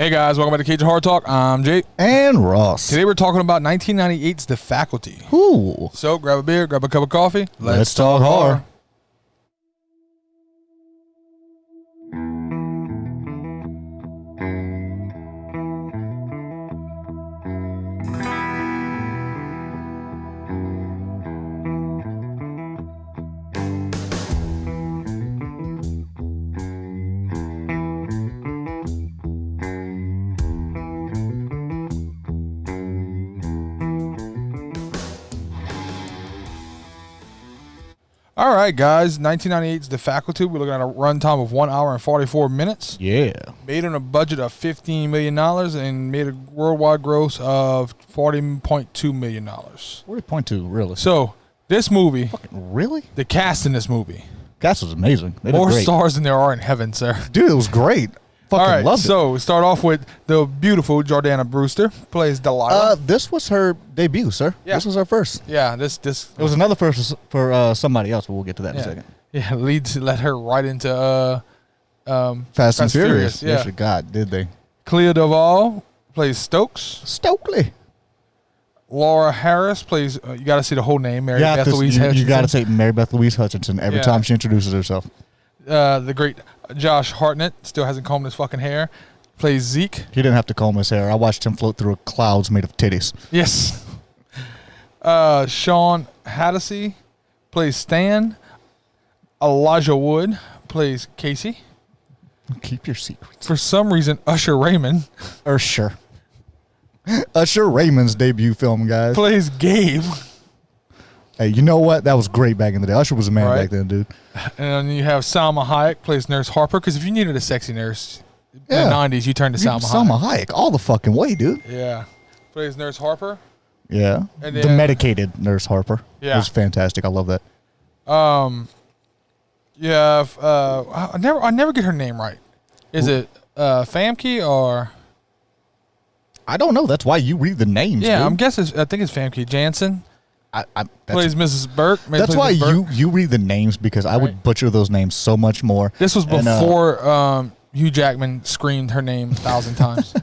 Hey guys, welcome back to Cajun Horror Talk. I'm Jake. And Ross. Today we're talking about 1998's The Faculty. Ooh. So grab a beer, grab a cup of coffee. Let's talk horror. All right, guys. 1998's The Faculty. We're looking at a runtime of 1 hour and 44 minutes. Yeah. Made on a budget of $15 million and made a worldwide gross of $40.2 million. 40.2, really? So, this movie, Really? the cast in this movie, Cast was amazing. They did more great. stars than there are in heaven, sir. Dude, it was great. Fucking All right, loved it. so we start off with the beautiful Jordana Brewster, plays Delilah. This was her debut, sir. Yeah. This was her first. Yeah, this It was another first for somebody else, but we'll get to that in a second. Yeah, led her right into Fast and Furious. Yeah. Yes, God, did they? Clea Duvall plays Stokes. Stokely. Laura Harris plays. You got to see the whole name. Mary Beth Louise you Hutchinson. got to say Mary Beth Louise Hutchinson every time she introduces herself. The great Josh Hartnett still hasn't combed his fucking hair. Plays Zeke. He didn't have to comb his hair. I watched him float through clouds made of titties. Yes. Sean Hattasey plays Stan. Elijah Wood plays Casey. Keep your secrets. For some reason, Usher Raymond Usher. Usher Raymond's debut film, guys. plays Gabe. Hey, you know what? That was great back in the day. Usher was a man Right. back then, dude. And then you have Salma Hayek plays Nurse Harper. Because if you needed a sexy nurse in the 90s, you turned to Salma Hayek. Salma Hayek all the fucking way, dude. Yeah. Plays Nurse Harper. Yeah. And The then- medicated Nurse Harper. Yeah. It was fantastic. I love that. Yeah. I never get her name right. Is it Famke or? I don't know. That's why you read the names, Yeah, dude. I'm guessing. I think it's Famke Janssen. Plays Mrs. Burke. That's why you read the names, because I would butcher those names so much more. This was before Hugh Jackman screamed her name 1,000 times.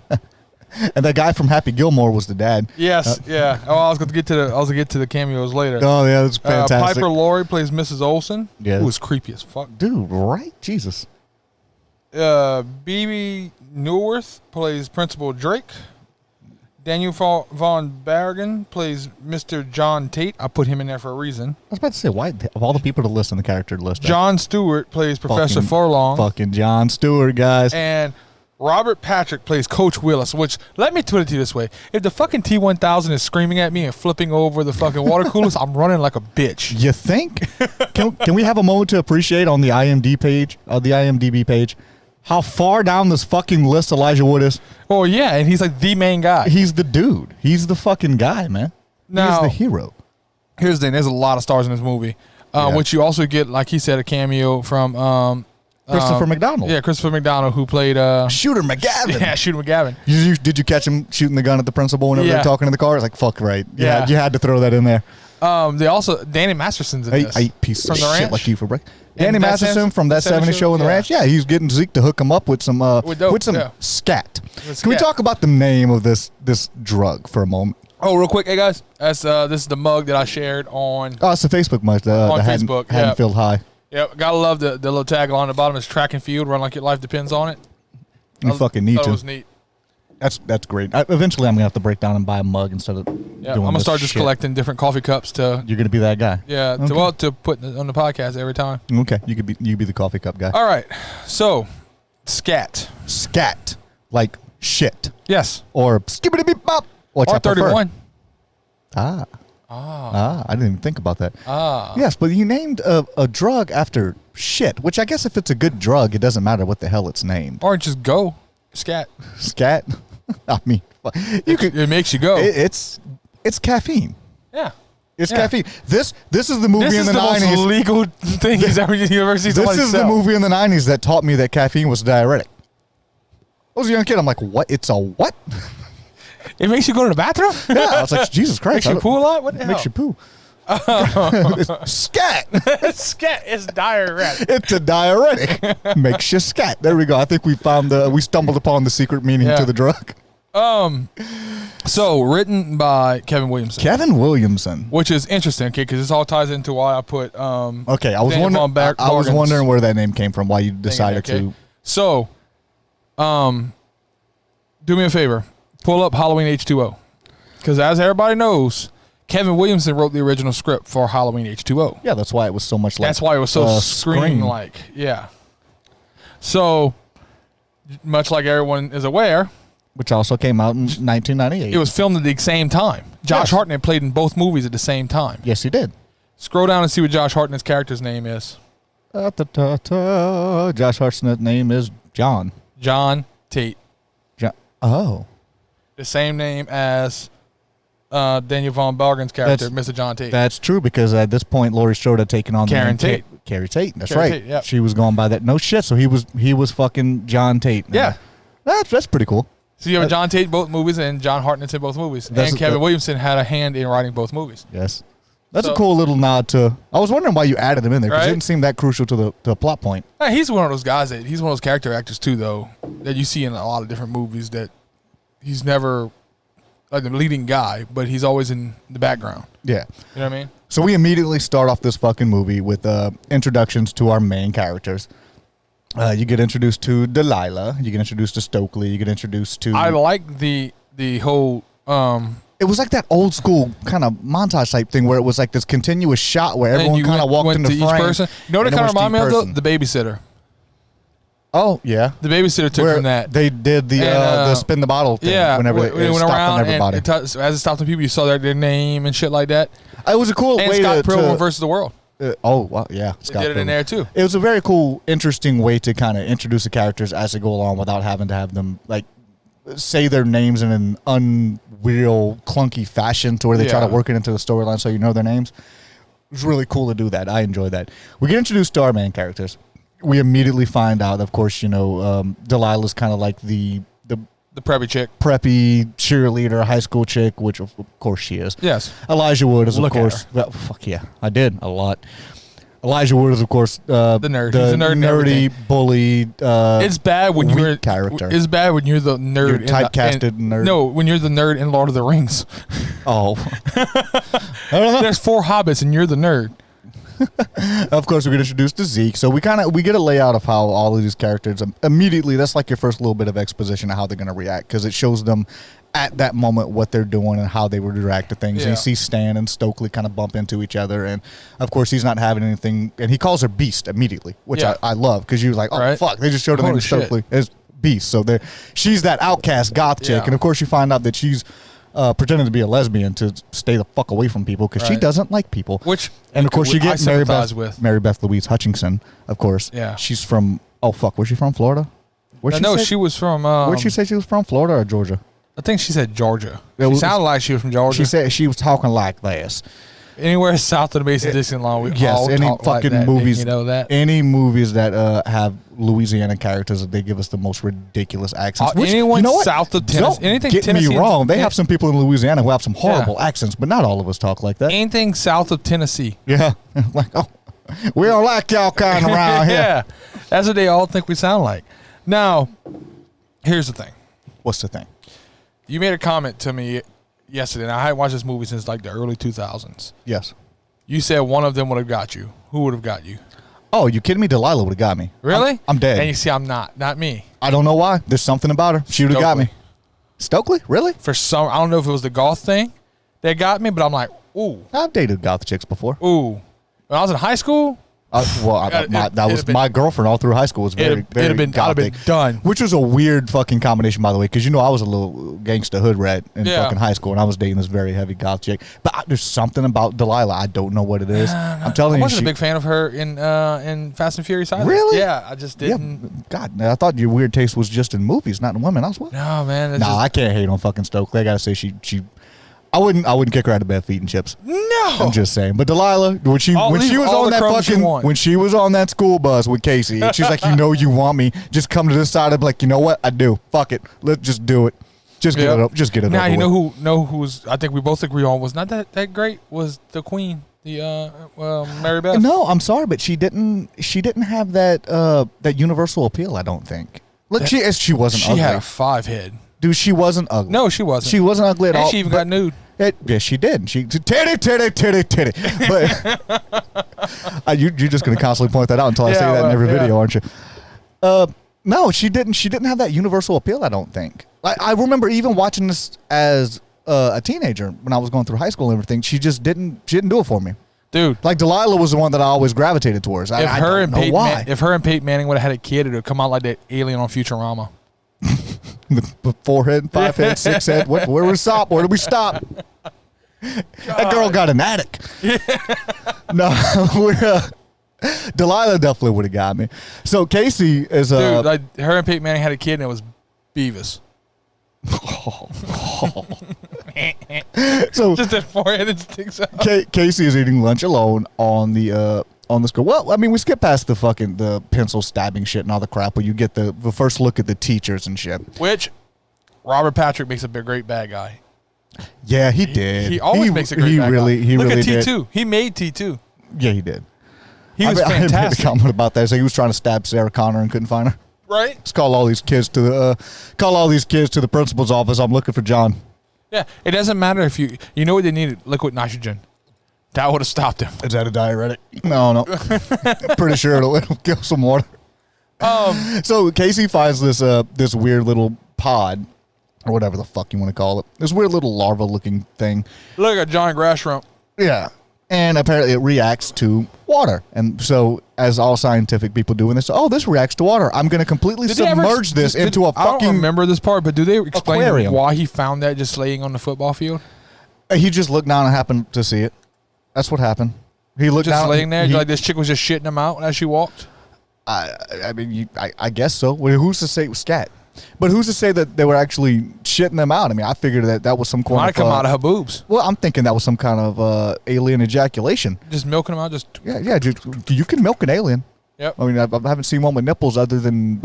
And that guy from Happy Gilmore was the dad. Yes, yeah. Oh, I was going to get to the cameos later. Oh yeah, that's fantastic. Piper Laurie plays Mrs. Olsen. Yeah. Who was creepy as fuck. Dude, right? Jesus. BB Newworth plays Principal Drake. Daniel Von Bergen plays Mr. John Tate. I put him in there for a reason. I was about to say, why of all the people to list on the character list? John Stewart plays Professor Furlong. Fucking John Stewart, guys. And Robert Patrick plays Coach Willis, which, let me put it to you this way. If the fucking T-1000 is screaming at me and flipping over the fucking water coolers, I'm running like a bitch. You think? Can we have a moment to appreciate on the IMDb page, how far down this fucking list Elijah Wood is? Oh, yeah, and he's like the main guy. He's the dude. He's the fucking guy, man. Now, he's the hero. Here's the thing. There's a lot of stars in this movie, which you also get, like he said, a cameo from Christopher McDonald. Yeah, Christopher McDonald, who played Shooter McGavin. Yeah, Shooter McGavin. Did you catch him shooting the gun at the principal whenever they're talking in the car? It's like, fuck right. Yeah. You had to throw that in there. They also Danny Masterson's in this. I piece of From the shit ranch? like you for breakfast. And Danny that Masterson from that 70 show in the ranch. Yeah, he's getting Zeke to hook him up with some scat. Can we talk about the name of this drug for a moment? Oh, real quick, hey guys, this is the mug that I shared on. Oh, it's the Facebook mug. On the Facebook, Haddonfield High. Yeah, gotta love the little tagline on the bottom is track and field, run like your life depends on it. You fucking need That to. was neat. That's great. Eventually, I'm gonna have to break down and buy a mug instead of. Yeah, I'm gonna start just collecting different coffee cups to. You're gonna be that guy. Yeah, Okay. to put on the podcast every time. Okay, you be the coffee cup guy. All right, so scat. Scat, like shit, Yes. or skibbity beep bop. Which Or I prefer. 31. I didn't even think about that. Yes, but you named a drug after shit, which I guess if it's a good drug, it doesn't matter what the hell it's named. Or just go. Scat. Scat. I mean, It makes you go. It's caffeine. Yeah. It's caffeine. This is the movie in the 90s. This is the most legal thing you've ever seen. This is the movie in the 90s that taught me that caffeine was diuretic. I was a young kid. I'm like, what? It's a what? It makes you go to the bathroom? Yeah. I was like, Jesus Christ. Makes you poo a lot? What the hell? Makes you poo. Scat. Scat is diuretic. It's a diuretic. Makes you scat. There we go. I think we stumbled upon the secret meaning to the drug. So written by Kevin Williamson. Kevin Williamson, which is interesting, okay, because this all ties into why I put. Okay, I was wondering where that name came from. Why you decided to. So, do me a favor, pull up Halloween H2O, because as everybody knows, Kevin Williamson wrote the original script for Halloween H2O. Yeah, that's why it was so much like. That's why it was so Scream-like. Yeah. So, much like everyone is aware. Which also came out in 1998. It was filmed at the same time. Josh Hartnett played in both movies at the same time. Yes, he did. Scroll down and see what Josh Hartnett's character's name is. Josh Hartnett's name is John. John Tate. Oh. The same name as Daniel Von Bargen's character, Mr. John Tate. That's true, because at this point, Laurie Strode had taken on Karen Tate. Carrie Tate. That's Carrie right. Tate, yep. She was going by that. No shit. So he was fucking John Tate. Yeah. That's pretty cool. So you have John Tate in both movies and John Hartnett's in both movies. And Kevin Williamson had a hand in writing both movies. Yes. That's a cool little nod to... I was wondering why you added him in there, because it didn't seem that crucial to the plot point. He's one of those guys he's one of those character actors too, though, that you see in a lot of different movies that he's never like the leading guy, but he's always in the background. Yeah. You know what I mean? So we immediately start off this fucking movie with introductions to our main characters. You get introduced to Delilah. You get introduced to Stokely. You get introduced to... I like the whole... It was like that old school kind of montage type thing where it was like this continuous shot where everyone kind of walked into frame. Each person. You know what it kind of reminded me of? The Babysitter. Oh, yeah. The Babysitter took from that. They did the spin the bottle thing whenever they went around everybody. As it stopped the people, you saw their name and shit like that. It was a cool way Scott Pilgrim versus the World. Well, yeah. Scott did it in there, too. It was a very cool, interesting way to kind of introduce the characters as they go along without having to have them, like, say their names in an unreal, clunky fashion to where they try to work it into the storyline so you know their names. It was really cool to do that. I enjoyed that. We get introduced to our main characters. We immediately find out, of course, Delilah's kind of like the preppy chick. Preppy cheerleader, high school chick, which of course she is. Yes. Elijah Wood is, of course. Well, fuck yeah. I did a lot. Elijah Wood is, of course, the nerd. He's a nerd, nerdy bully. It's bad when you're character. It's bad when you're the nerd. You're typecasted nerd. No, when you're the nerd in Lord of the Rings. Oh, I don't know. There's 4 hobbits and you're the nerd. Of course, we get introduced to Zeke, so we get a layout of how all of these characters immediately. That's like your first little bit of exposition of how they're going to react, because it shows them at that moment what they're doing and how they would react to things. Yeah. And you see Stan and Stokely kind of bump into each other, and of course he's not having anything, and he calls her Beast immediately, which I love, because you was like, oh fuck, they just showed her name Stokely as Beast, so she's that outcast goth chick, and of course you find out that she's pretending to be a lesbian to stay the fuck away from people, because she doesn't like people. And of course you get Mary Beth Louise Hutchinson, of course. Yeah. She's from, where's she from? Florida? She was from... where'd she say she was from? Florida or Georgia? I think she said Georgia. She sounded like she was from Georgia. She said she was talking like this. Anywhere south of the Mason-Dixon line, we all any talk fucking like that. movies. You know that? Any movies that have Louisiana characters, they give us the most ridiculous accents. Anyone south of Tennessee, anything get Tennessee, me wrong. They have some people in Louisiana who have some horrible accents, but not all of us talk like that. Anything south of Tennessee. Yeah, like we don't like y'all kind around here. Yeah, that's what they all think we sound like. Now, here's the thing. What's the thing? You made a comment to me yesterday, and I hadn't watched this movie since like the early 2000s. Yes. You said one of them would have got you. Who would have got you? Oh, you kidding me? Delilah would have got me. Really? I'm dead. And you see, I'm not me. I don't know why. There's something about her. She would have got me. Stokely? Really? I don't know if it was the goth thing that got me, but I'm like, ooh. I've dated goth chicks before. Ooh. When I was in high school. That was my girlfriend all through high school. Was very I'd have been done. Which was a weird fucking combination, by the way, because I was a little gangsta hood rat in fucking high school, and I was dating this very heavy goth chick. But there's something about Delilah. I don't know what it is. I'm telling you, I wasn't a big fan of her in Fast and Furious either. Really? Yeah, I just didn't. Yeah, God, I thought your weird taste was just in movies, not in women. I was No, man. I can't hate on fucking Stokely. I gotta say she. I wouldn't kick her out of bed for eating chips. No, I'm just saying. But Delilah, when she was on that school bus with Casey, and she's like, you want me? Just come to this side. I'm like, you know what? I do. Fuck it. Let's just do it. Just get it up. Just get it up. Now who's I think we both agree on was not that great was the Queen, Mary Beth. No, I'm sorry, but she didn't have that universal appeal. I don't think. Look, she wasn't ugly. She had a 5 head. Dude, she wasn't ugly. No, she wasn't. She wasn't ugly at all. And she even got nude. Yes, she did. She titty. But you're just gonna constantly point that out until I say that in every video, aren't you? No, she didn't. She didn't have that universal appeal. I don't think. I remember even watching this as a teenager when I was going through high school and everything. She just didn't. She didn't do it for me. Dude, like Delilah was the one that I always gravitated towards. If her and Peyton Manning would have had a kid, it would come out like that alien on Futurama. The 4 head, 5 head, 6 head. Where do we stop? Where do we stop? God. That girl got an attic. Yeah. No, Delilah definitely would have got me. So Casey is dude, like her and Peyton Manning had a kid and it was Beavis. So just that forehead that sticks out. Casey is eating lunch alone on the school. Well, I mean, we skip past the pencil stabbing shit and all the crap, but you get the first look at the teachers and shit. Which Robert Patrick makes a great bad guy. Yeah, he did. He always makes a great bad guy. He look really at T2. did. He made T2. Yeah, he did. He was fantastic. I made a comment about that. So he was trying to stab Sarah Connor and couldn't find her. Right. Let's call all these kids to the principal's office. I'm looking for John. Yeah, it doesn't matter if you know what they needed, liquid nitrogen. That would have stopped him. Is that a diuretic? No. Pretty sure it'll kill some water. So Casey finds this weird little pod, or whatever the fuck you want to call it. This weird little larva-looking thing. Look at giant grass shrimp. Yeah. And apparently it reacts to water. And so, as all scientific people do, when they say, oh, this reacts to water, I'm going to completely submerge this into a fucking... I don't remember this part, but do they explain aquarium. Why he found that just laying on the football field? He just looked down and happened to see it. That's what happened. He looked just down. Laying there, like this chick was just shitting him out as she walked? I mean, I guess so. Well, who's to say it was scat? But who's to say that they were actually shitting them out? I mean, I figured that was some kind Might have come out of her boobs. Well, I'm thinking that was some kind of alien ejaculation. Just milking them out? Yeah. You can milk an alien. Yep. I mean, I haven't seen one with nipples other than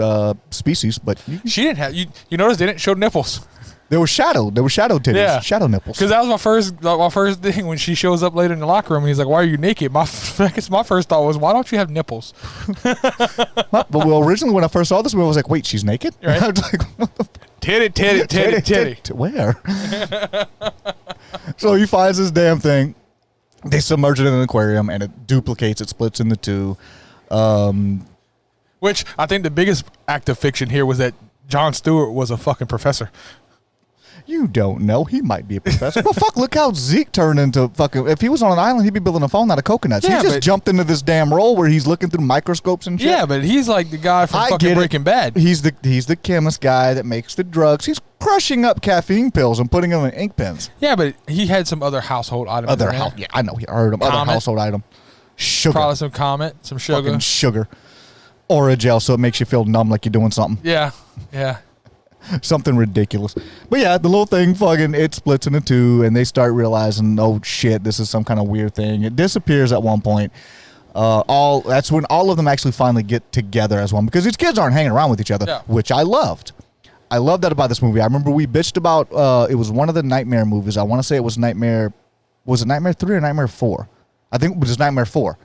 species, but... She didn't have... You notice they didn't show nipples. There were shadow titties. Yeah. Shadow nipples. Because that was my first thing when she shows up later in the locker room and he's like, why are you naked? My first thought was, why don't you have nipples? Well, originally when I first saw this movie, I was like, wait, she's naked? Right? I was like, what the Titty. Where? So he finds this damn thing. They submerge it in an aquarium and it duplicates. It splits into two. Which I think the biggest act of fiction here was that Jon Stewart was a fucking professor. You don't know. He might be a professor. Well, fuck, look how Zeke turned into fucking... If he was on an island, he'd be building a phone out of coconuts. Yeah, he just jumped into this damn role where he's looking through microscopes and shit. Yeah, but he's like the guy from fucking Breaking Bad. He's the chemist guy that makes the drugs. He's crushing up caffeine pills and putting them in ink pens. Yeah, but he had some other household items. Yeah, I know. I heard him. Other household item. Sugar. Probably some Comet, some sugar. Fucking sugar. Or a gel so it makes you feel numb like you're doing something. Yeah. Something ridiculous. But yeah, the little thing fucking, it splits into two and they start realizing, oh shit, this is some kind of weird thing. It disappears at one point. That's when all of them actually finally get together as one, because these kids aren't hanging around with each other, which I loved. I loved that about this movie. I remember we bitched about, it was one of the Nightmare movies. I want to say it was Nightmare 3 or Nightmare 4? I think it was Nightmare 4.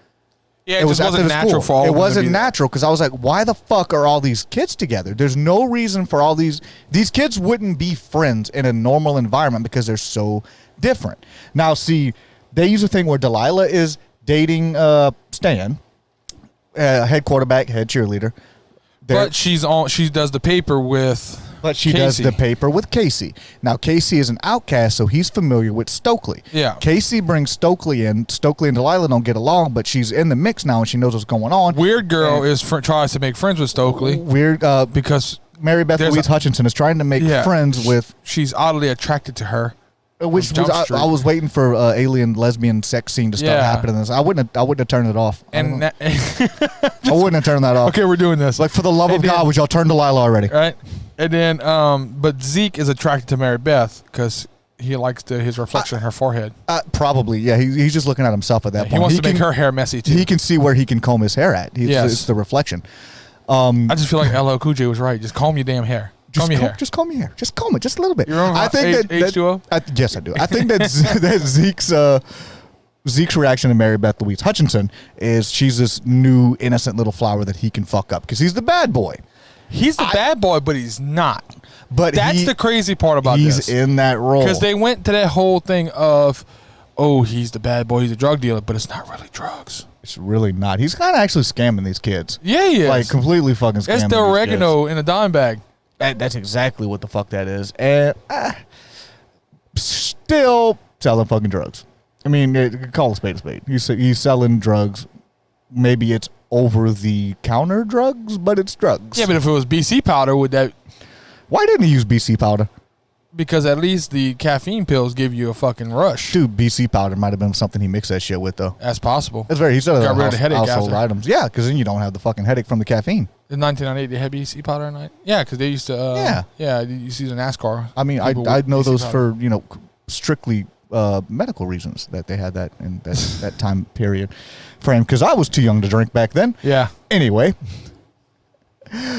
Yeah, it wasn't natural for all of them. It wasn't natural because I was like, why the fuck are all these kids together? There's no reason for all these kids wouldn't be friends in a normal environment because they're so different. Now, see, they use a thing where Delilah is dating Stan, head quarterback, head cheerleader. But she does the paper with Casey. Does the paper with Casey. Now, Casey is an outcast, so he's familiar with Stokely. Yeah. Casey brings Stokely in. Stokely and Delilah don't get along, but she's in the mix now, and she knows what's going on. Weird Girl tries to make friends with Stokely. Because Mary Beth Louise Hutchinson is trying to make friends with... She's oddly attracted to her. Which was, I was waiting for alien lesbian sex scene to start happening. I wouldn't have turned it off. I wouldn't have turned that off. Okay, we're doing this. Like, for the love of God, would y'all turn Delilah already? Right. And then, but Zeke is attracted to Mary Beth because he likes his reflection in her forehead. Probably, yeah. He's just looking at himself at that point. He wants to make her hair messy too. He can see where he can comb his hair at. It's the reflection. I just feel like LL Cool J was right. Just comb your damn hair. Just comb your hair. Just comb it just a little bit. You remember I think H2O? Yes, I do. I think that Zeke's Zeke's reaction to Mary Beth Louise Hutchinson is she's this new innocent little flower that he can fuck up because he's the bad boy. He's the bad boy, but he's not. But that's the crazy part about this. He's in that role. Because they went to that whole thing of, oh, he's the bad boy, he's a drug dealer, but it's not really drugs. It's really not. He's kind of actually scamming these kids. Yeah, he is. Like, completely fucking scamming. It's the oregano in a dime bag. That's exactly what the fuck that is. And still selling fucking drugs. I mean, call a spade a spade. He's selling drugs. Maybe it's over-the-counter drugs, but it's drugs. Yeah, but if it was BC powder, would that... Why didn't he use BC powder? Because at least the caffeine pills give you a fucking rush. Dude, BC powder might have been something he mixed that shit with, though. That's possible. That's very... He said got rid of the headache household after. items. Yeah, because then you don't have the fucking headache from the caffeine. In 1998, they had BC powder at night? Yeah, because they used to... Yeah, you see the NASCAR. I mean, I know BC those powder. For, strictly... medical reasons that they had that in that time period frame because I was too young to drink back then. Yeah. Anyway,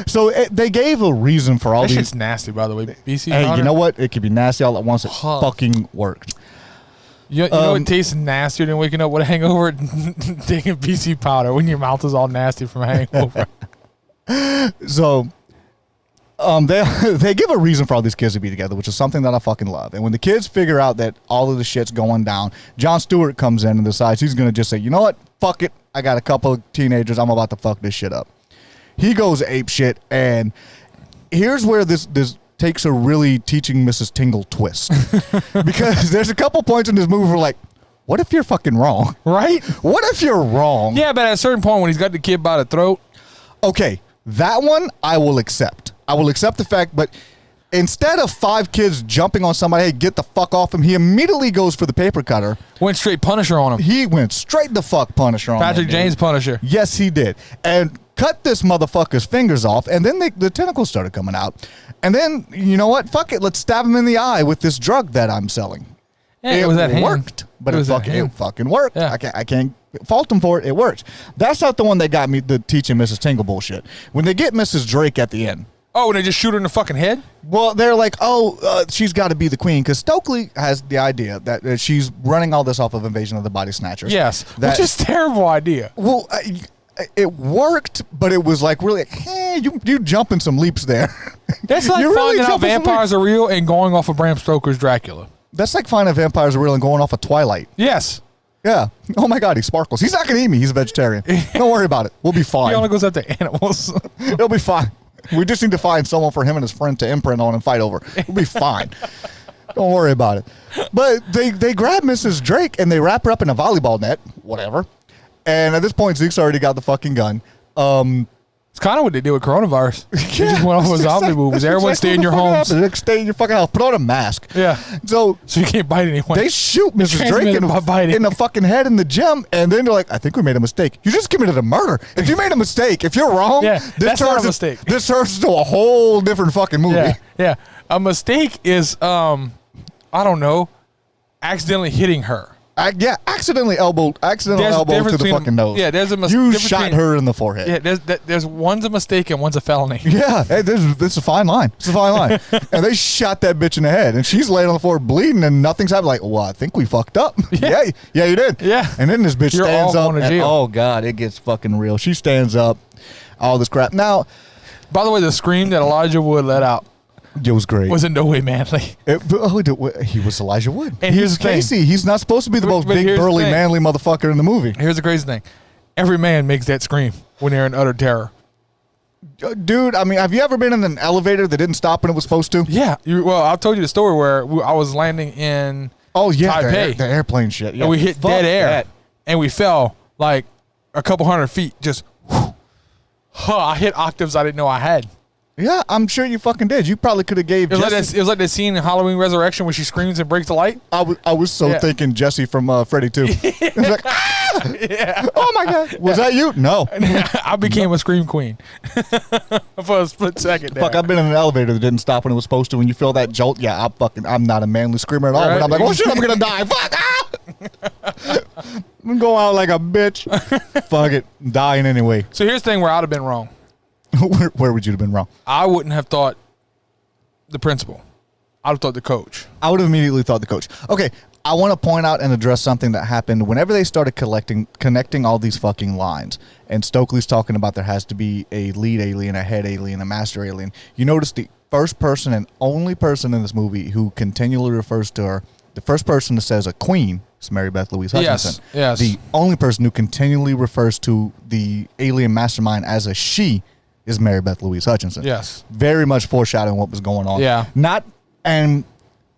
so they gave a reason for all that these. Shit's nasty, by the way. BC Hey, powder? you know what? It could be nasty all at once. It fucking worked. You know what tastes nastier than waking up with a hangover? Taking BC powder when your mouth is all nasty from a hangover. So. They give a reason for all these kids to be together, which is something that I fucking love. And when the kids figure out that all of the shit's going down, Jon Stewart comes in and decides he's going to just say, you know what? Fuck it. I got a couple of teenagers. I'm about to fuck this shit up. He goes ape shit. And here's where this takes a really teaching Mrs. Tingle twist. Because there's a couple points in this movie where like, what if you're fucking wrong? Right? What if you're wrong? Yeah, but at a certain point when he's got the kid by the throat. Okay, that one I will accept. I will accept the fact, but instead of 5 kids jumping on somebody, hey, get the fuck off him, he immediately goes for the paper cutter. Went straight Punisher on him. He went straight the fuck Punisher on him. Patrick James Punisher. Yes, he did. And cut this motherfucker's fingers off, and then the tentacles started coming out. And then, you know what? Fuck it. Let's stab him in the eye with this drug that I'm selling. Yeah, it was that worked. But it fucking worked. Yeah. I can't fault him for it. It worked. That's not the one that got me the teaching Mrs. Tingle bullshit. When they get Mrs. Drake at the end. Oh, and they just shoot her in the fucking head? Well, they're like, she's got to be the queen. Because Stokely has the idea that she's running all this off of Invasion of the Body Snatchers. Yes, which is a terrible idea. Well, it worked, but it was like really, hey, you jumping some leaps there. That's like finding out vampires are real and going off of Bram Stoker's Dracula. That's like finding vampires are real and going off of Twilight. Yes. Yeah. Oh my God, he sparkles. He's not going to eat me. He's a vegetarian. Don't worry about it. We'll be fine. He only goes after animals. It'll be fine. We just need to find someone for him and his friend to imprint on and fight over. We'll be fine. Don't worry about it. But they grab Mrs. Drake and they wrap her up in a volleyball net, whatever. And at this point, Zeke's already got the fucking gun. It's kind of what they did with coronavirus. They just went off with zombie movies. Everyone stay in your homes. Stay in your fucking house. Put on a mask. Yeah. So you can't bite anyone. They shoot Mrs. Drake in the fucking head in the gym, and then they're like, I think we made a mistake. You just committed a murder. If you made a mistake, if you're wrong, that's not a mistake. This turns into a whole different fucking movie. Yeah. A mistake is, I don't know, accidentally hitting her. Accidentally elbow to the fucking nose. Yeah, there's a mistake. You shot her in the forehead. Yeah, there's one's a mistake and one's a felony. Yeah, it's a fine line. It's a fine line. And they shot that bitch in the head, and she's laying on the floor bleeding, and nothing's happening. Like, well, I think we fucked up. Yeah, you did. Yeah. And then this bitch stands up. Going to jail. Oh God, it gets fucking real. She stands up. All this crap. Now, by the way, the scream that Elijah Wood let out. It was great. Was in no way manly. He was Elijah Wood. And here's Casey. He's not supposed to be the most big, burly, manly motherfucker in the movie. Here's the crazy thing. Every man makes that scream when they're in utter terror. Dude, I mean, have you ever been in an elevator that didn't stop when it was supposed to? Yeah. Well, I told you the story where I was landing in Taipei. The airplane shit. Yeah. And we hit dead air. And we fell like a couple hundred feet. Just, I hit octaves I didn't know I had. Yeah, I'm sure you fucking did. You probably could have gave It was like that scene in Halloween Resurrection where she screams and breaks the light. I was thinking Jesse from Freddy 2. It was like, ah! Yeah. Oh my God. Was that you? No. I became a scream queen for a split second there. Fuck, I've been in an elevator that didn't stop when it was supposed to. When you feel that jolt, yeah, I'm not a manly screamer at all. Right? But I'm like, oh shit, I'm gonna die. Fuck, ah! I'm going out like a bitch. Fuck it. I'm dying anyway. So here's the thing where I'd have been wrong. Where would you have been wrong? I wouldn't have thought the principal. I would have thought the coach. I would have immediately thought the coach. Okay, I want to point out and address something that happened whenever they started connecting all these fucking lines. And Stokely's talking about there has to be a lead alien, a head alien, a master alien. You notice the first person and only person in this movie who continually refers to her, the first person that says a queen is Mary Beth Louise Hutchinson. Yes. The only person who continually refers to the alien mastermind as a she is Mary Beth Louise Hutchinson. Yes. Very much foreshadowing what was going on. Yeah. And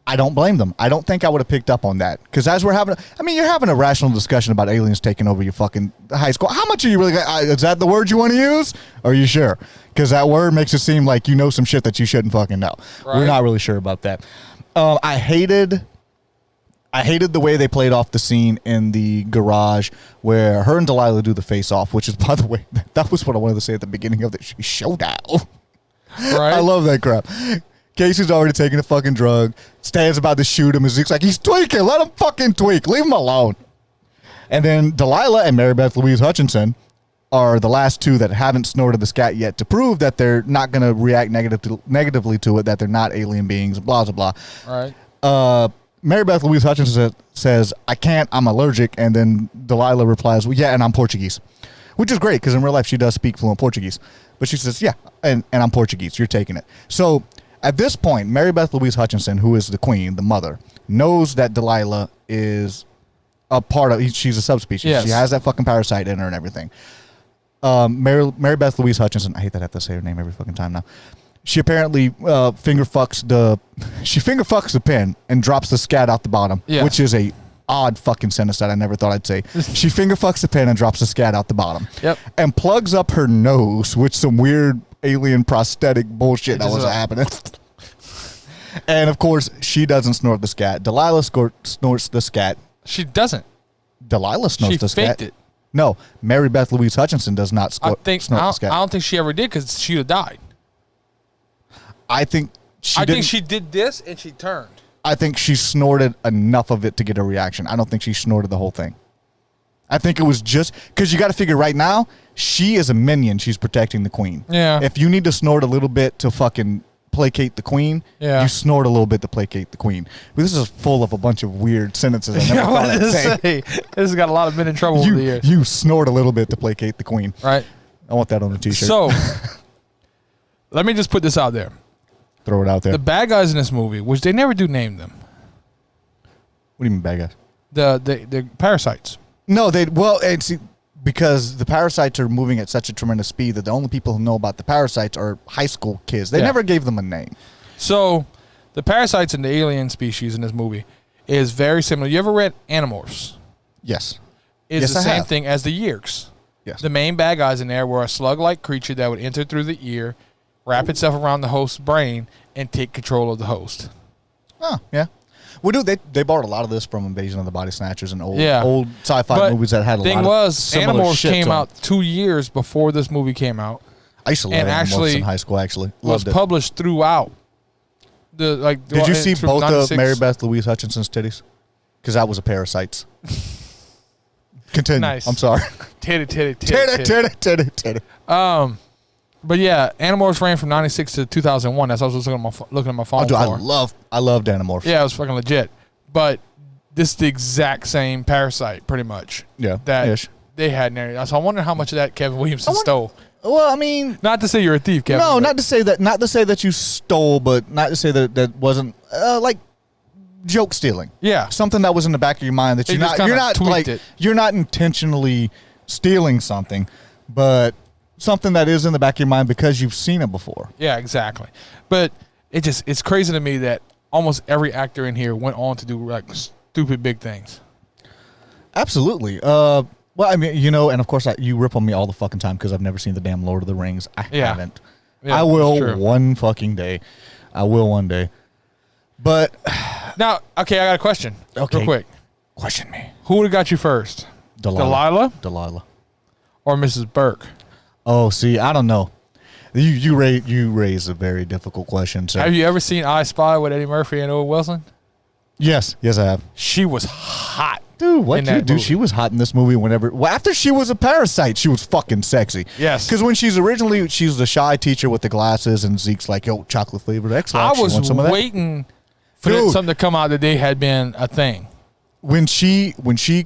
I don't blame them. I don't think I would have picked up on that. Because as we're having, you're having a rational discussion about aliens taking over your fucking high school. How much are you really, is that the word you want to use? Are you sure? Because that word makes it seem like you know some shit that you shouldn't fucking know. Right. We're not really sure about that. I hated the way they played off the scene in the garage where her and Delilah do the face off, which is, by the way, that was what I wanted to say at the beginning of the showdown. Right. I love that crap. Casey's already taking a fucking drug, Stan's about to shoot him, and Zeke's like, he's tweaking, let him fucking tweak, leave him alone. And then Delilah and Mary Beth Louise Hutchinson are the last two that haven't snorted the scat yet to prove that they're not going to react negatively to it, that they're not alien beings, blah, blah, blah. All right. Mary Beth Louise Hutchinson says, I can't, I'm allergic, and then Delilah replies, well, yeah, and I'm Portuguese. Which is great, because in real life she does speak fluent Portuguese. But she says, yeah, and I'm Portuguese, you're taking it. So at this point, Mary Beth Louise Hutchinson, who is the queen, the mother, knows that Delilah is a part of, she's a subspecies. Yes. She has that fucking parasite in her and everything. Mary Beth Louise Hutchinson, I hate that I have to say her name every fucking time now. She apparently finger fucks the pen and drops the scat out the bottom, which is a odd fucking sentence that I never thought I'd say. She finger fucks the pen and drops the scat out the bottom. Yep. And plugs up her nose with some weird alien prosthetic bullshit that was happening. And of course, she doesn't snort the scat. Delilah snorts the scat. She doesn't. Delilah snorts the scat. She faked it. No, Mary Beth Louise Hutchinson does not snort the scat. I don't think she ever did because she would have died. I think she did this and she turned. I think she snorted enough of it to get a reaction. I don't think she snorted the whole thing. I think it was just because you got to figure right now, she is a minion. She's protecting the queen. Yeah. If you need to snort a little bit to fucking placate the queen, you snort a little bit to placate the queen. But this is full of a bunch of weird sentences. I never thought I'd say. This has got a lot of men in trouble over the years. You snort a little bit to placate the queen. Right. I want that on a t-shirt. So, let me just put this out there. Throw it out there. The bad guys in this movie, which they never do name them. What do you mean bad guys? The parasites. No, because the parasites are moving at such a tremendous speed that the only people who know about the parasites are high school kids. They never gave them a name. So, the parasites in the alien species in this movie is very similar. You ever read Animorphs? Yes. It's the same thing as the Yeerks. Yes. The main bad guys in there were a slug-like creature that would enter through the ear, wrap itself around the host's brain, and take control of the host. Oh, yeah. Well, dude, they borrowed a lot of this from Invasion of the Body Snatchers and old sci-fi movies that had a lot of similar Animorphs shit came out 2 years before this movie came out. I used to love Animorphs in high school, actually. Loved it. Published throughout. Did you see both of Mary Beth Louise Hutchinson's titties? Because that was a Parasites. Continue. Nice. I'm sorry. Titty. But yeah, Animorphs ran from 96 to 2001. That's what I was looking at my phone. Oh, dude, I loved Animorphs. Yeah, it was fucking legit. But this is the exact same parasite, pretty much. Yeah. That they had in there. So I wonder how much of that Kevin Williamson stole. Well, I mean, not to say you're a thief, Kevin. No, not to say that you stole, but not to say that wasn't like joke stealing. Yeah, something that was in the back of your mind that you're not intentionally stealing something, but something that is in the back of your mind because you've seen it before. Yeah, exactly. But it's crazy to me that almost every actor in here went on to do like stupid big things. Absolutely. Well, I mean, and of course you rip on me all the fucking time because I've never seen the damn Lord of the Rings. I haven't. Yeah, I will one fucking day. I will one day. But now, okay, I got a question. Okay. Real quick. Question me. Who would have got you first? Delilah? Or Mrs. Burke? Oh, see, I don't know. You raise a very difficult question, sir. Have you ever seen I Spy with Eddie Murphy and Owen Wilson? Yes, I have. She was hot. Dude, what you do? She was hot in this movie after she was a parasite, she was fucking sexy. Yes. Because when she's the shy teacher with the glasses and Zeke's like, yo, chocolate flavored X-Lax. I was waiting for something to come out that they had been a thing. when she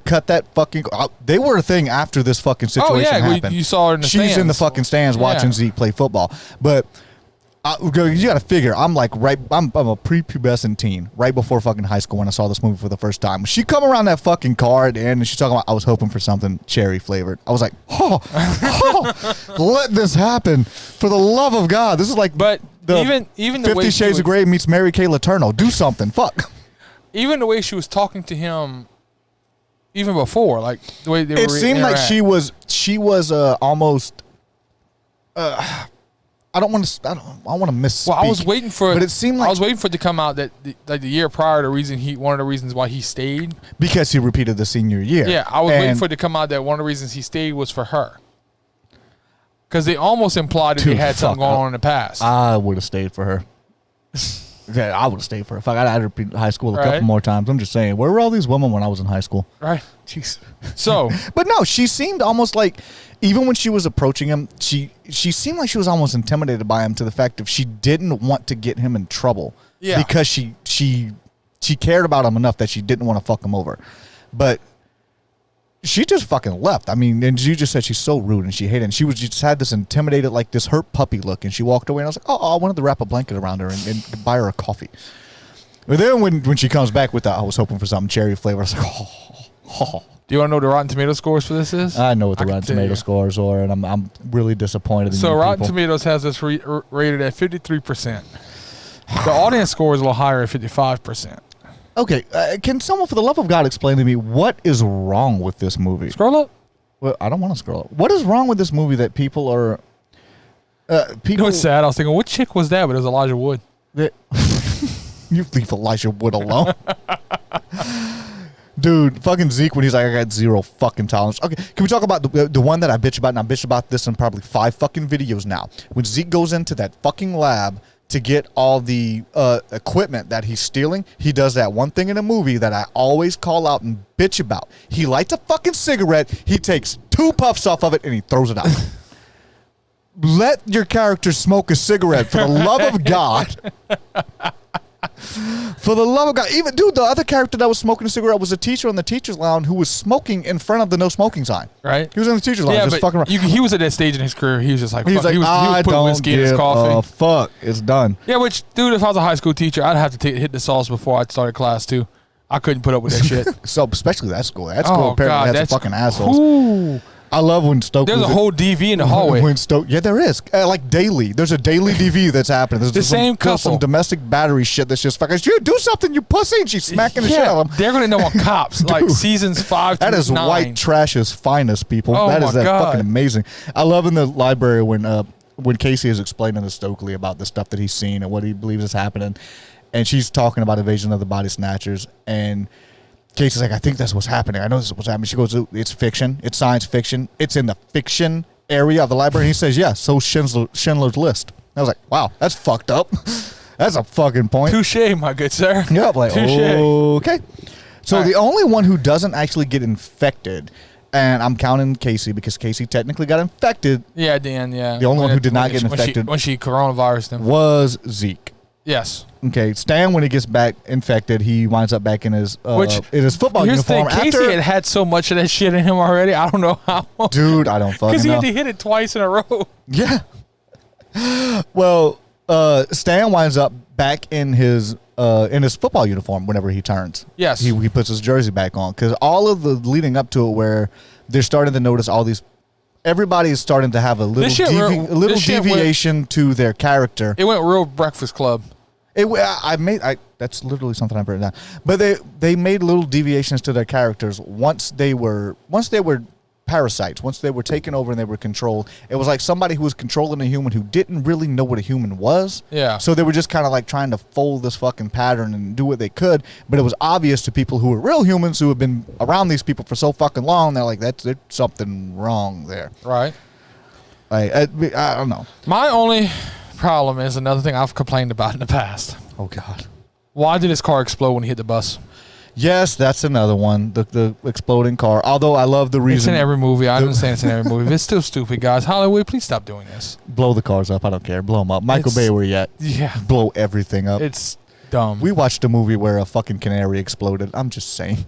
cut that fucking, they were a thing after this fucking situation happened. You saw her in the stands. She's in the fucking stands watching Zeke play football. But you got to figure, I'm like I'm a prepubescent teen, right before fucking high school when I saw this movie for the first time. When she come around that fucking car at the end and she's talking about, I was hoping for something cherry flavored. I was like, let this happen for the love of God. This is like, but even the 50 Shades of Grey meets Mary Kay Letourneau. Do something, fuck. Even the way she was talking to him, even before, like the way they were. It seemed like she was almost. I don't want to misspeak. Well, I was waiting for, but it seemed like I was waiting for it to come out that the year prior, one of the reasons why he stayed, because he repeated the senior year. Yeah, I was waiting for it to come out that one of the reasons he stayed was for her, because they almost implied that he had something going on in the past. I would have stayed for her. Yeah, I would have stayed for her. Fuck, I'd repeat high school a couple more times. I'm just saying, where were all these women when I was in high school? Right. Jeez. So, but no, she seemed almost like, even when she was approaching him, she seemed like she was almost intimidated by him, to the fact of she didn't want to get him in trouble. Yeah. Because she cared about him enough that she didn't want to fuck him over. But she just fucking left. I mean, and you just said she's so rude and she hated it. And she just had this intimidated, like this hurt puppy look, and she walked away, and I was like, oh, I wanted to wrap a blanket around her and buy her a coffee. But then when she comes back with that, I was hoping for something cherry flavor. I was like, oh. Do you want to know what the Rotten Tomato scores for this is? I know what the Rotten Tomato scores are, and I'm really disappointed in So you Rotten people. Tomatoes has this rated at 53%. The audience score is a little higher at 55%. Okay, can someone, for the love of God, explain to me what is wrong with this movie? Scroll up. Well, I don't want to scroll up. What is wrong with this movie that people are... You know what's sad? I was thinking, what chick was that? But it was Elijah Wood. You leave Elijah Wood alone. Dude, fucking Zeke, when he's like, I got zero fucking tolerance. Okay, can we talk about the one that I bitch about? And I bitch about this in probably 5 fucking videos now. When Zeke goes into that fucking lab to get all the equipment that he's stealing, he does that one thing in a movie that I always call out and bitch about. He lights a fucking cigarette, he takes 2 puffs off of it, and he throws it out. Let your character smoke a cigarette, for the love of God. For the love of God. Even, dude, the other character that was smoking a cigarette was a teacher on the teacher's lounge who was smoking in front of the no smoking sign. Right. He was in the teacher's lounge just fucking around. He was at that stage in his career. He was just like, he was putting whiskey in his coffee. Fuck, it's done. Yeah, which, dude, if I was a high school teacher, I'd have to hit the sauce before I started class, too. I couldn't put up with that shit. So, especially that school. That school apparently had some fucking assholes. Ooh. I love when Stoke... There's a whole DV in the hallway. When Stoke... Yeah, there is. Like, daily. There's a daily DV that's happening. There's the same couple. Some domestic battery shit that's just fucking... You do something, you pussy! And she's smacking the shit out of them. They're going to know on Cops. Like, seasons 5 to 9. That is white trash's finest, people. Oh, that is God. Fucking amazing. I love in the library when Casey is explaining to Stokely about the stuff that he's seen and what he believes is happening. And she's talking about Invasion of the Body Snatchers. And... Casey's like, I think that's what's happening. I know this is what's happening. She goes, it's fiction. It's science fiction. It's in the fiction area of the library. And he says, yeah, so Schindler's List. I was like, wow, that's fucked up. That's a fucking point. Touche, my good sir. Yeah, like, Touche. Okay. So the only one who doesn't actually get infected, and I'm counting Casey because Casey technically got infected. Yeah, Dan, yeah. The only one who did not get infected when she coronavirused him was Zeke. Yes. Okay, Stan, when he gets back infected, he winds up back in his football uniform. Casey had so much of that shit in him already. I don't know how. Dude, I don't fucking know. Because he had to hit it twice in a row. Yeah. Well, Stan winds up back in his football uniform whenever he turns. Yes. He puts his jersey back on. Because all of the leading up to it, where they're starting to notice all these... Everybody is starting to have a little deviation to their character. It went real Breakfast Club. That's literally something I've written down. But they made little deviations to their characters once they were parasites, once they were taken over and they were controlled. It was like somebody who was controlling a human who didn't really know what a human was. Yeah. So they were just kind of like trying to fold this fucking pattern and do what they could. But it was obvious to people who were real humans who have been around these people for so fucking long. They're like, there's something wrong there. Right. Like, I don't know. My only problem is another thing I've complained about in the past. Oh, God. Why did his car explode when he hit the bus? Yes, that's another one. The exploding car. Although I love the reason. It's in every movie. I understand it's in every movie. It's still stupid, guys. Hollywood, please stop doing this. Blow the cars up. I don't care. Blow them up. Michael Bay, where you at? Yeah. Blow everything up. It's dumb. We watched a movie where a fucking canary exploded. I'm just saying.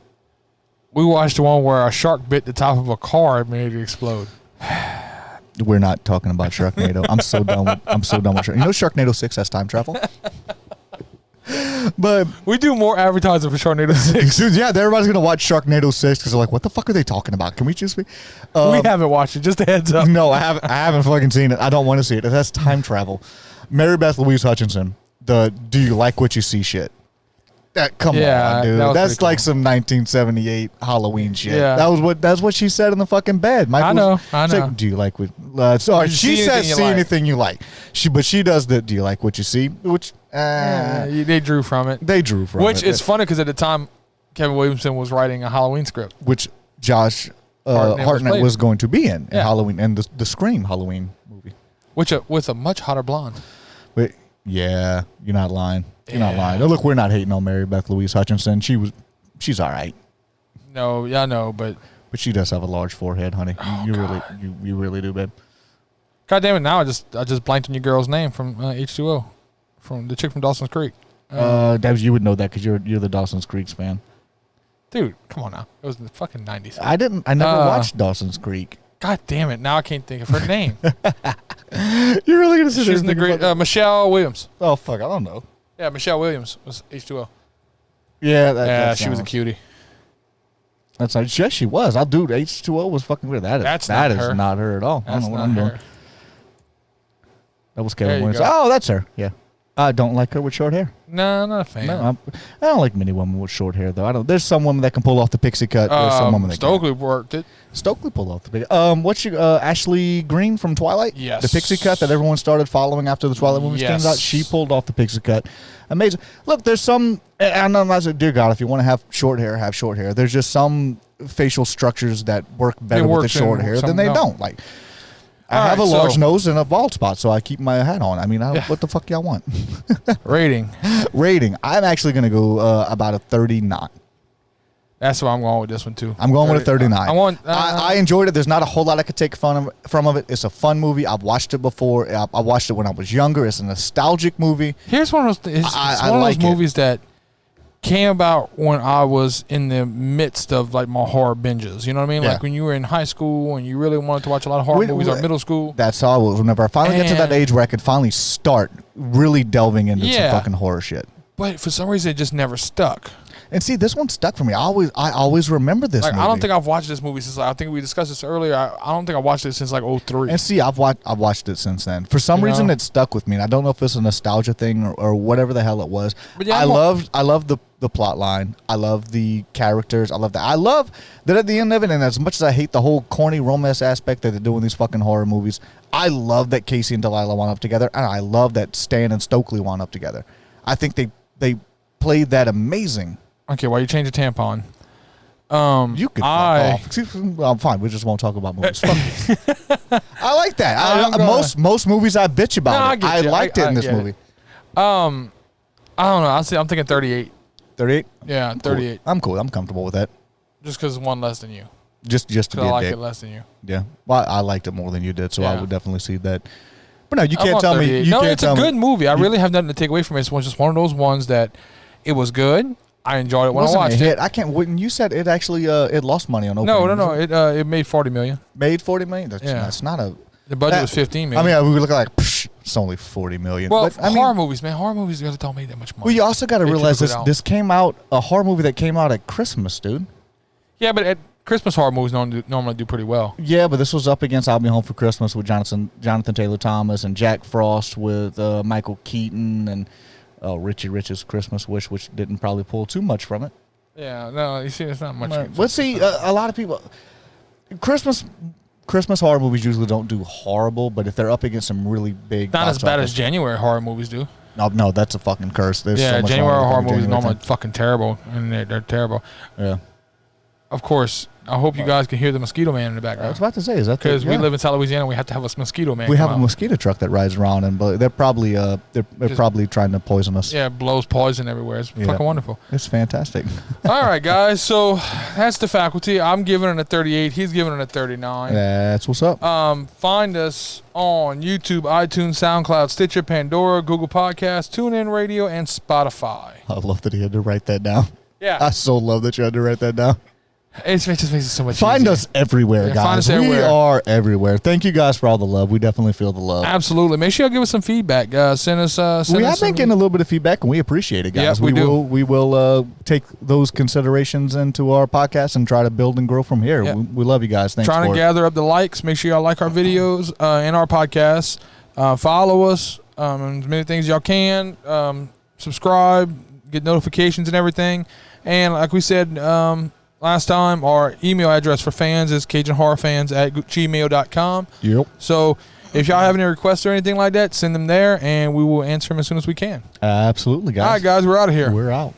We watched the one where a shark bit the top of a car and made it explode. We're not talking about Sharknado. I'm so done with Sharknado. You know Sharknado 6 has time travel? But we do more advertising for Sharknado 6. Dude, yeah, everybody's going to watch Sharknado 6 because they're like, what the fuck are they talking about? Can we just be... we haven't watched it. Just a heads up. No, I haven't fucking seen it. I don't want to see it. It has time travel. Mary Beth Louise Hutchinson, the do you like what you see shit. Come on, dude. That's like some 1978 Halloween shit. Yeah. That's what she said in the fucking bed. I know. Like, do you like what? Sorry, she says see anything you like. She does the do you like what you see? Which they drew from it. Which is funny because at the time Kevin Williamson was writing a Halloween script, which Josh Hartnett was going to be in Halloween and the Scream Halloween movie, which with a much hotter blonde. Wait, yeah, you're not lying. You're not lying. Oh, look, we're not hating on Mary Beth Louise Hutchinson. She's all right. No, yeah, I know, but she does have a large forehead, honey. You really do, babe. God damn it! Now I just blanked on your girl's name from H2O, from the chick from Dawson's Creek. You would know that because you're the Dawson's Creek fan. Dude, come on now. It was in the fucking 90s. I never watched Dawson's Creek. God damn it! Now I can't think of her name. You're really gonna sit there? She's in the great Michelle Williams. Oh fuck, I don't know. Yeah, Michelle Williams was H2O. Yeah, she was a cutie. That's like, yes, she was. I'll do H2O was fucking weird. That is not her at all. I don't know what I'm doing. That was Kevin Williams. Oh, that's her. Yeah. I don't like her with short hair. No, not a fan. No, I don't like many women with short hair though. There's some women that can pull off the pixie cut. There's some women that Stokely worked it. Stokely pulled off the pixie. What's your Ashley Greene from Twilight? Yes. The pixie cut that everyone started following after the Twilight movies came out. She pulled off the pixie cut. Amazing. Look, there's some. And I'm like, dear God, if you want to have short hair, have short hair. There's just some facial structures that work better with the short hair than they don't. Like. I have a large nose and a bald spot, so I keep my hat on. I mean, what the fuck y'all want? Rating. I'm actually going to go about a 39. That's why I'm going with this one, too. I'm going with a 39. I enjoyed it. There's not a whole lot I could take from it. It's a fun movie. I've watched it before. I watched it when I was younger. It's a nostalgic movie. Here's one of those, one of those movies that came about when I was in the midst of like my horror binges. You know what I mean? Yeah. Like when you were in high school and you really wanted to watch a lot of horror movies or middle school. That's how it was. Whenever I finally get to that age where I could finally start really delving into some fucking horror shit. But for some reason it just never stuck. And see, this one stuck for me. I always remember this movie. I don't think I've watched this movie since, I think we discussed this earlier. I don't think I watched it since like 2003. And see, I've watched it since then. For some reason, it stuck with me. And I don't know if it's a nostalgia thing or whatever the hell it was. But yeah, I love the plot line. I love the characters. I love that. I love that at the end of it, and as much as I hate the whole corny romance aspect that they do in these fucking horror movies, I love that Casey and Delilah wound up together, and I love that Stan and Stokely wound up together. I think they played that amazing. Okay, while you change the tampon. You can fuck off. I'm fine. We just won't talk about movies. I like that. Most movies I bitch about. I liked it in this movie. I don't know. I'm thinking 38. 38? Yeah, 38. I'm cool. I'm comfortable with that. Just because one less than you. Just to be I a like dick. it less than you. Yeah. Well, I liked it more than you did, so I would definitely see that. But no, you can't tell me. It's a good movie. I really have nothing to take away from it. It's just one of those ones that it was good. I enjoyed it when I watched it. I can't. When you said it actually, it lost money on opening. No. It made $40 million. Made $40 million. That's not a. The budget was $15 million. I mean, we look like it's only $40 million. Well, horror movies, man. Horror movies really don't make that much money. Well, you also got to realize this came out a horror movie that came out at Christmas, dude. Yeah, but at Christmas horror movies normally do pretty well. Yeah, but this was up against I'll Be Home for Christmas with Jonathan Taylor Thomas and Jack Frost with Michael Keaton and Richie Rich's Christmas Wish, which didn't probably pull too much from it. Yeah, no, you see, it's not much. Let's see, a lot of people, Christmas horror movies usually don't do horrible, but if they're up against some really big, not as bad as January horror movies do. No, that's a fucking curse. There's so much January horror movies normally fucking terrible, and they're terrible. Yeah. Of course, I hope you guys can hear the mosquito man in the background. I was about to say, is that because we live in South Louisiana, we have to have a mosquito man. We have a mosquito truck that rides around, and they're probably probably trying to poison us. Yeah, blows poison everywhere. It's fucking wonderful. It's fantastic. All right, guys. So that's the faculty. I'm giving it a 38. He's giving it a 39. That's what's up. Find us on YouTube, iTunes, SoundCloud, Stitcher, Pandora, Google Podcasts, TuneIn Radio, and Spotify. I love that he had to write that down. Yeah. I so love that you had to write that down. It just makes it so much Find easier. us everywhere, guys. Find us everywhere. We are everywhere. Thank you guys for all the love. We definitely feel the love. Absolutely. Make sure y'all give us some feedback. Send us. We have been getting a little bit of feedback, and we appreciate it, guys. Yep, We will take those considerations into our podcast and try to build and grow from here. Yep. We love you guys. Thanks. Trying to gather up the likes. Make sure y'all like our videos and our podcasts. Follow us. As many things y'all can. Subscribe. Get notifications and everything. And like we said last time, our email address for fans is CajunHorrorFans@gmail.com. Yep. So if y'all have any requests or anything like that, send them there, and we will answer them as soon as we can. Absolutely, guys. All right, guys, we're out of here. We're out.